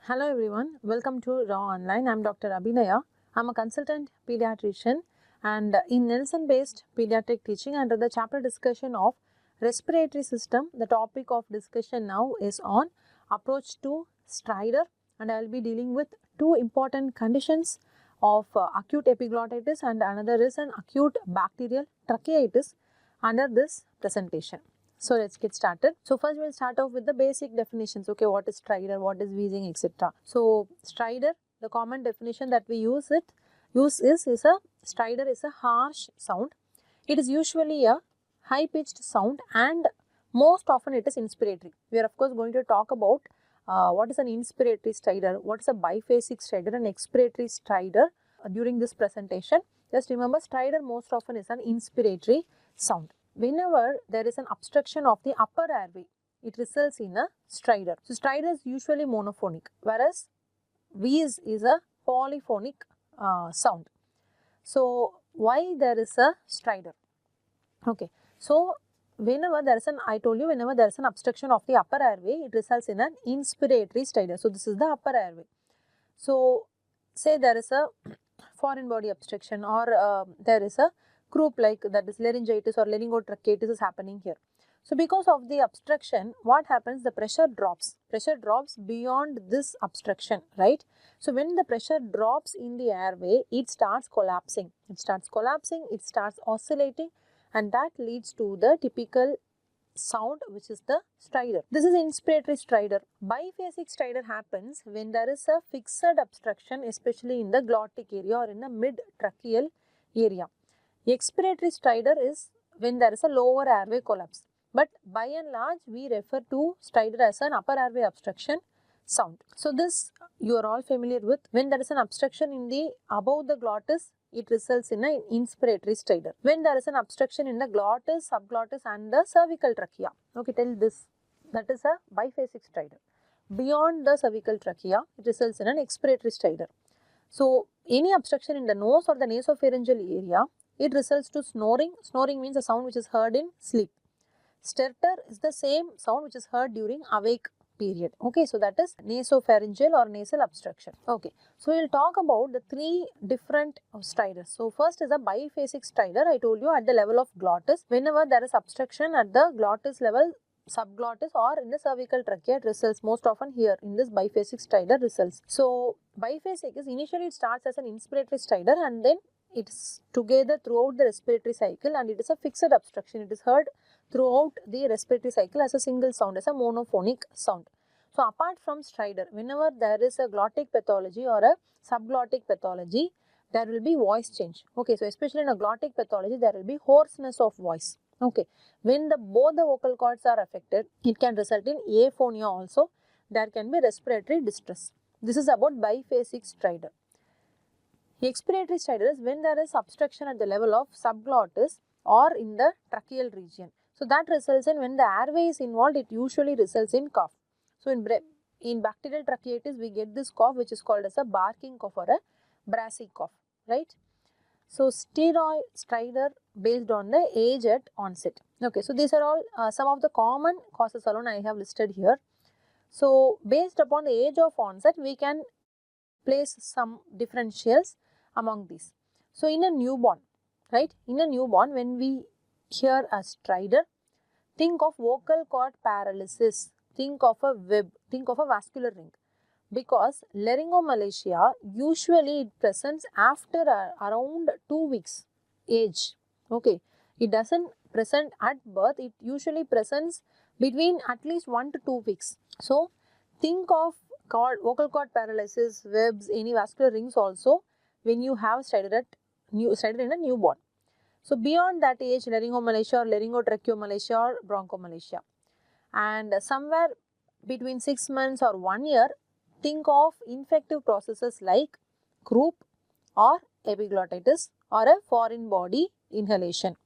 Hello everyone, welcome to RAAONLINE. I'm Dr. Abhinaya. I'm a consultant pediatrician and in Nelson based pediatric teaching under the chapter discussion of respiratory system. The topic of discussion now is on approach to stridor, and I will be dealing with two important conditions of acute epiglottitis and another is an acute bacterial tracheitis under this presentation. So let's get started. So first we'll start off with the basic definitions. Okay, what is stridor, what is wheezing, etc. So stridor, the common definition that we use is a stridor is a harsh sound. It is usually a high pitched sound and most often it is inspiratory. We are of course going to talk about what is an inspiratory stridor, what is a biphasic stridor and expiratory stridor during this presentation. Just remember, stridor most often is an inspiratory sound. Whenever there is an obstruction of the upper airway, it results in a stridor. So, stridor is usually monophonic, whereas wheeze is a polyphonic sound. So, why there is a stridor? Okay. So, whenever there is whenever there is an obstruction of the upper airway, it results in an inspiratory stridor. So, this is the upper airway. So, say there is a foreign body obstruction or there is a croup like that is laryngitis or laryngotracheitis is happening here. So, because of the obstruction, what happens? The pressure drops. Pressure drops beyond this obstruction, right? So, when the pressure drops in the airway, it starts collapsing. It starts oscillating, and that leads to the typical sound which is the stridor. This is inspiratory stridor. Biphasic stridor happens when there is a fixed obstruction, especially in the glottic area or in the mid-tracheal area. Expiratory stridor is when there is a lower airway collapse, but by and large we refer to stridor as an upper airway obstruction sound. So this you are all familiar with. When there is an obstruction in the above the glottis, it results in an inspiratory stridor. When there is an obstruction in the glottis, subglottis and the cervical trachea, okay, tell this, that is a biphasic stridor. Beyond the cervical trachea, it results in an expiratory stridor. So any obstruction in the nose or the nasopharyngeal area, it results to snoring. Snoring means a sound which is heard in sleep. Stertor is the same sound which is heard during awake period. Okay, so that is nasopharyngeal or nasal obstruction. Okay, so we will talk about the three different stridors. So first is a biphasic stridor. I told you at the level of glottis. Whenever there is obstruction at the glottis level, subglottis or in the cervical trachea, it results most often here in this biphasic stridor results. So biphasic is initially it starts as an inspiratory stridor and then it is together throughout the respiratory cycle and it is a fixed obstruction. It is heard throughout the respiratory cycle as a single sound, as a monophonic sound. So apart from stridor, whenever there is a glottic pathology or a subglottic pathology, there will be voice change. Okay, so especially in a glottic pathology, there will be hoarseness of voice. Okay, when both the vocal cords are affected, it can result in aphonia also. There can be respiratory distress. This is about biphasic stridor. Expiratory stridor is when there is obstruction at the level of subglottis or in the tracheal region. So that results in, when the airway is involved, it usually results in cough. So in bacterial tracheitis, we get this cough which is called as a barking cough or a brassy cough, right? So stridor based on the age at onset. Okay, so these are all some of the common causes alone I have listed here. So based upon the age of onset, we can place some differentials among these. So in a newborn, right? In a newborn, when we hear a stridor, think of vocal cord paralysis, think of a web, think of a vascular ring. Because laryngomalacia usually it presents after around 2 weeks age. Okay, it doesn't present at birth, it usually presents between at least 1 to 2 weeks. So think of vocal cord paralysis, webs, any vascular rings also when you have stridor in a newborn. So beyond that age, laryngomalacia or laryngotracheomalacia or bronchomalacia. And somewhere between 6 months or 1 year, think of infective processes like croup or epiglottitis or a foreign body inhalation.